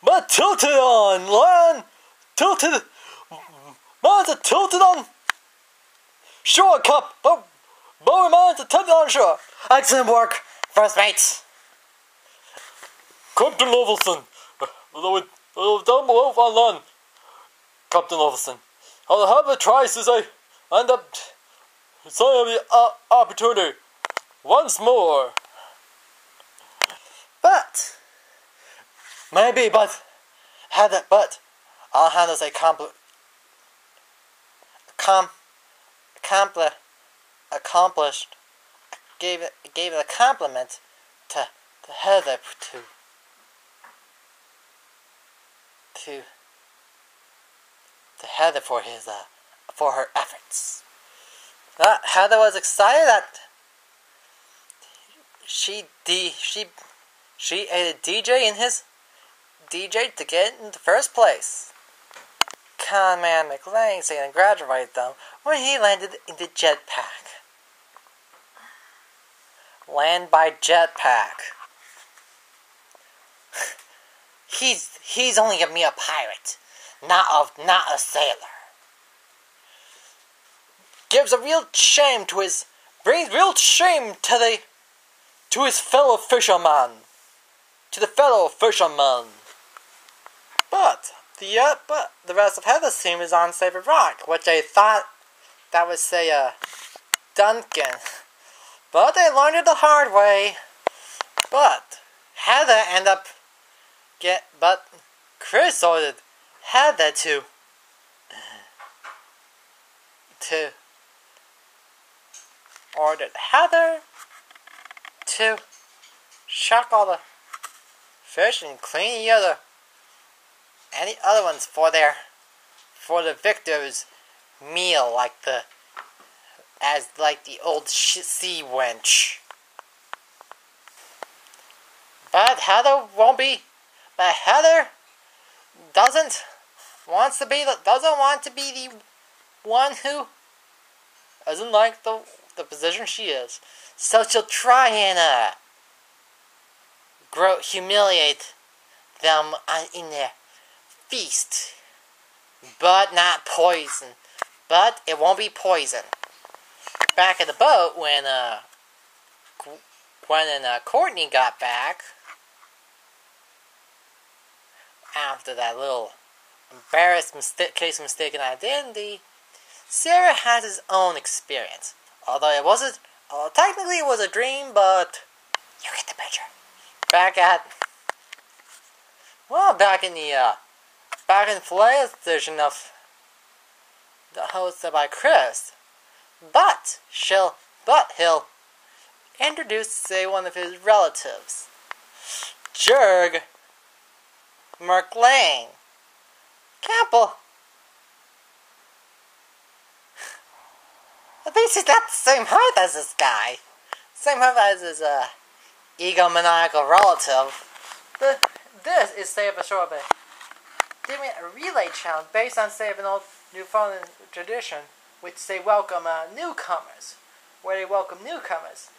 but tilted on land. Tilted. Mine's a tilted on shore cup. But mine's a tilted on shore. Excellent work, first mates. Captain Lovelson. Down below on land. Captain Lovelson. I'll have a try since I end up signing the opportunity once more. But maybe, but I'll handle a accomplished. Gave it a compliment to Heather to Heather for her efforts. Heather was excited that she aided DJ in his DJ to get in the first place. Conman McLean saying congratulated them when he landed in the jetpack. Land by jetpack. He's only a mere pirate, not a sailor. Brings real shame to his fellow fisherman. But the rest of Heather's team is on Saber Rock, which they thought that would say Duncan. But they learned it the hard way. But Heather ended up but Chris ordered Heather to shuck all the fish and clean any other ones for the victor's meal, like the old sea wench. But Heather doesn't want to be the one who doesn't like the position she is. So she'll try and humiliate them in their feast, but not poison. But it won't be poison. Back at the boat when Gwen and Courtney got back after that little embarrassed case of mistaken identity, Sarah has his own experience. Although technically it was a dream, but you get the picture. Back in Flay's edition of the hosted by Chris, but he'll introduce one of his relatives, Jurg McLean Campbell. At least he's not the same height as this guy. Same height as his egomaniacal relative. This is say of a sort of a relay challenge based on say of an old Newfoundland tradition, which they welcome newcomers. Where they welcome newcomers.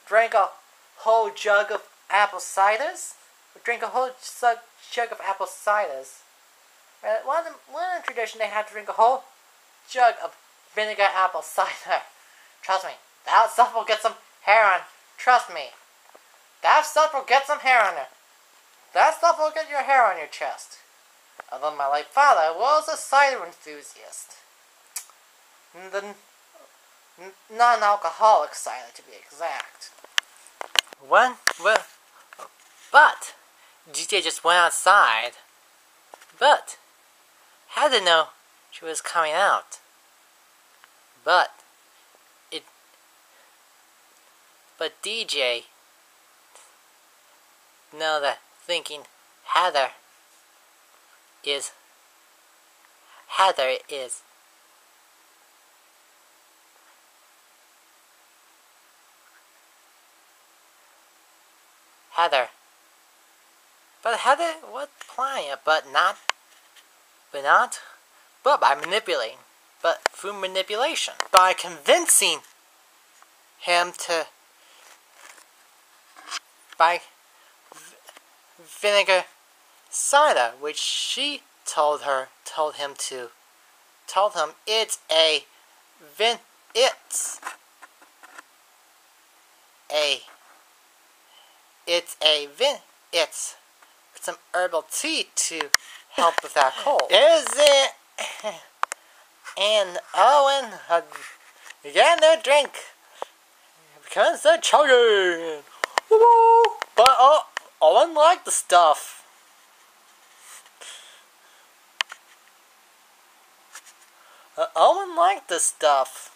Drink a whole jug of apple ciders. Drink a whole jug of apple ciders. One of the tradition they have to drink a whole jug of vinegar apple cider. Trust me, that stuff will get some hair on. Trust me, that stuff will get some hair on it. That stuff will get your hair on your chest. Although my late father was a cider enthusiast. The non-alcoholic cider, to be exact. But DJ just went outside. But had to know she was coming out. But DJ know that thinking Heather is but Heather was playing it, but by manipulating, but through manipulation, by convincing him to, by vinegar cider, which she told him it's a some herbal tea to help with that cold. Is it? And Owen getting their drink because they're chugging. Woo! But Owen liked the stuff. Owen liked the stuff.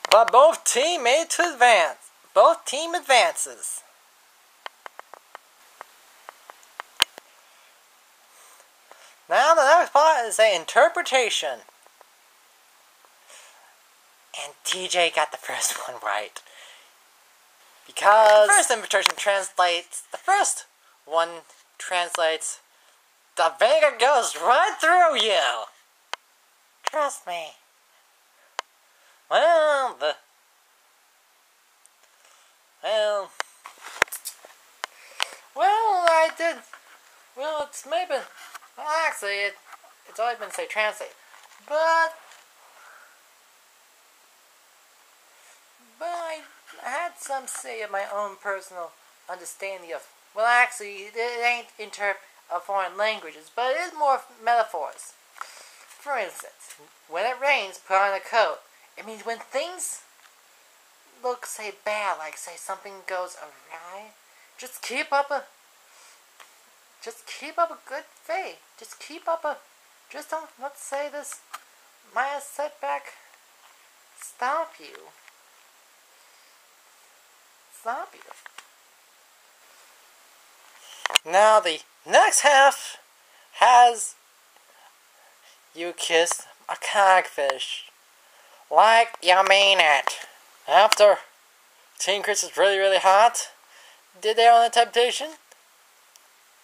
But both team made it to advance. Both team advances. Now the next part is an interpretation. And TJ got the first one right. Because the first interpretation translates, the vinegar goes right through you. Trust me. Well, I did. Well, it's maybe. Well, actually, it's always been say translate, but I had some say of my own personal understanding of. Well, actually, it ain't interpret of foreign languages, but it is more metaphors. For instance, when it rains, put on a coat. It means when things look, say, bad, like, say, something goes awry, just keep up a good faith. Just don't, let's say this minor setback stop you. Now the next half has you kiss a codfish. Like you mean it. After Team Chris is really, really hot, did they on the temptation?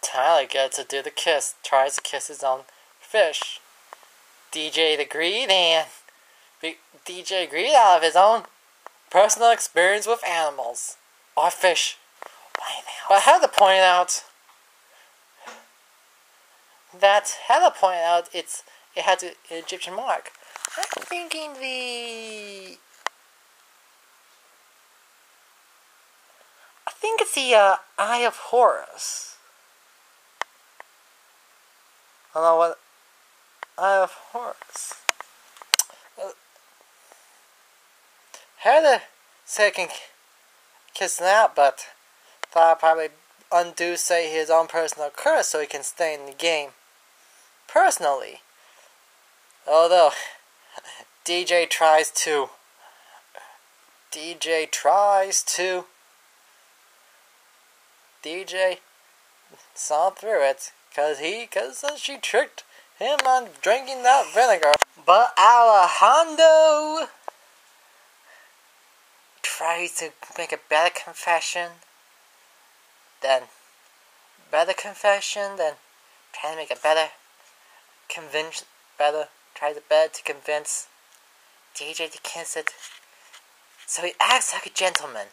Tyler gets to do the kiss, tries to kiss his own fish. DJ agreed, and DJ agreed out of his own personal experience with animals. Or fish. But I had to point out it had an Egyptian mark. I'm thinking it's the Eye of Horus. I don't know what Eye of Horus. Had to second kissing out, but thought I'd probably undo say his own personal curse so he can stay in the game. Personally. Although DJ saw through it, cause she tricked him on drinking that vinegar. But Alejandro tries to make a better confession, then trying to make a better to convince DJ to kiss it. So he acts like a gentleman.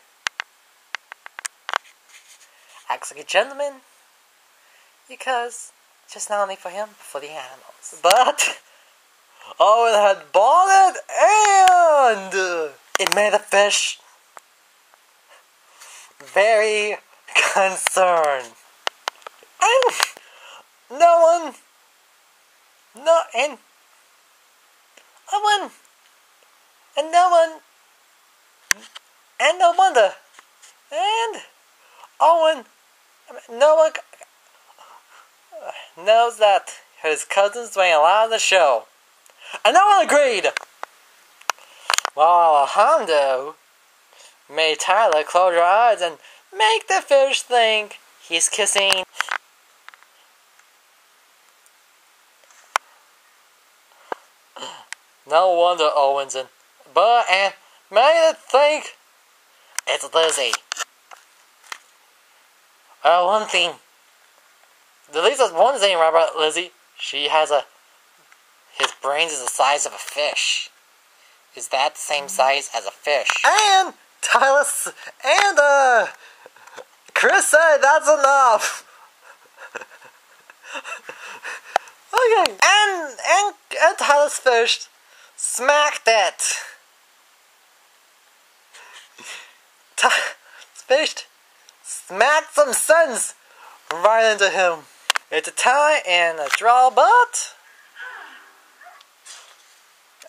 Because just not only for him, but for the animals. But Owen had bought it, and it made the fish very concerned. And no wonder. And Owen, no one knows that his cousin's doing a lot of the show. And no one agreed. While Alejandro made Tyler close her eyes and make the fish think he's kissing. No wonder Owen's in. And made it think it's Lizzie. One thing. At least there's one thing right about Lizzie. His brains is the size of a fish. Is that the same size as a fish? And Tyler and Chris said that's enough. Okay. And Tyler's fish smacked it. Fish smacked some sense right into him. It's a tie and a draw, but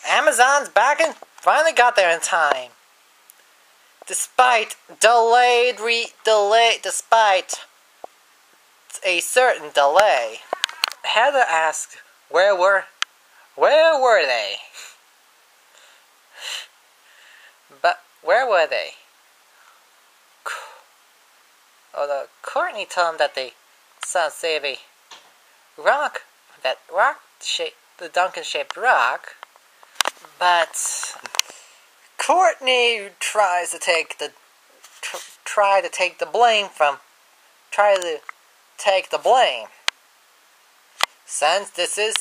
Amazon's back and finally got there in time. Despite despite a certain delay. Heather asked, where were they? But where were they? Although Courtney told him that they saw save a rock, the Duncan-shaped rock, but Courtney tries to take the blame. Since this is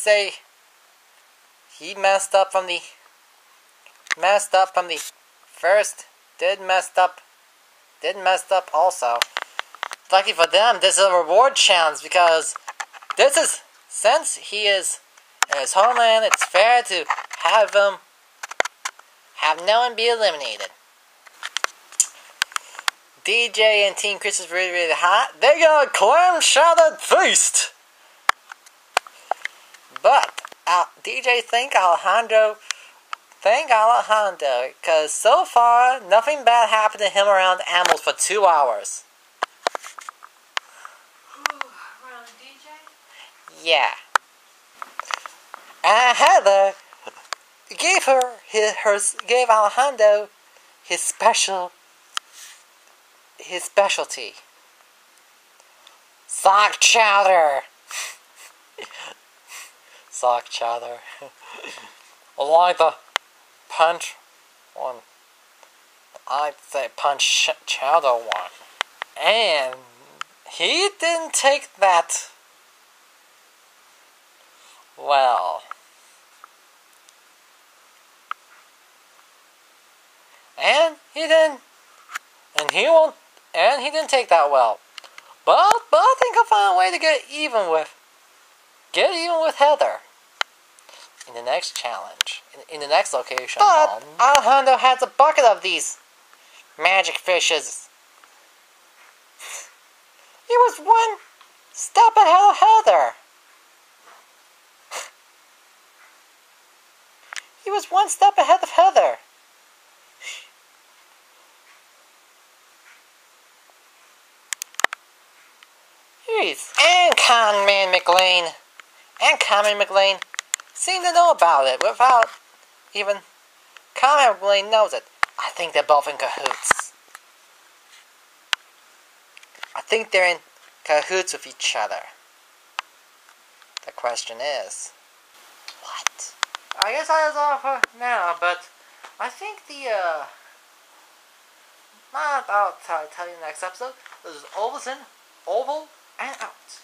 he messed up from the first, did messed up also. Lucky for them, this is a reward challenge because since he is in his homeland, it's fair to have no one be eliminated. DJ and Team Chris is really, really hot. They got a clam-shadowed feast! But DJ thank Alejandro, because so far, nothing bad happened to him around animals for 2 hours. Around DJ? Yeah. And Heather gave Alejandro his specialty. Sock chowder. Sock chowder. I like the punch one. I'd say punch chowder one. And he didn't take that well. And he didn't take that well. But I think I'll find a way to get even with Heather in the next challenge, in the next location. But Alejandro has a bucket of these magic fishes. He was one step ahead of Heather. He was one step ahead of Heather. And Carmen McLean seem to know about it without even... Carmen McLean knows it. I think they're both in cahoots. I think they're in cahoots with each other. The question is... what? I guess that is all for now, but I think I'll tell you next episode. This is Oval and out.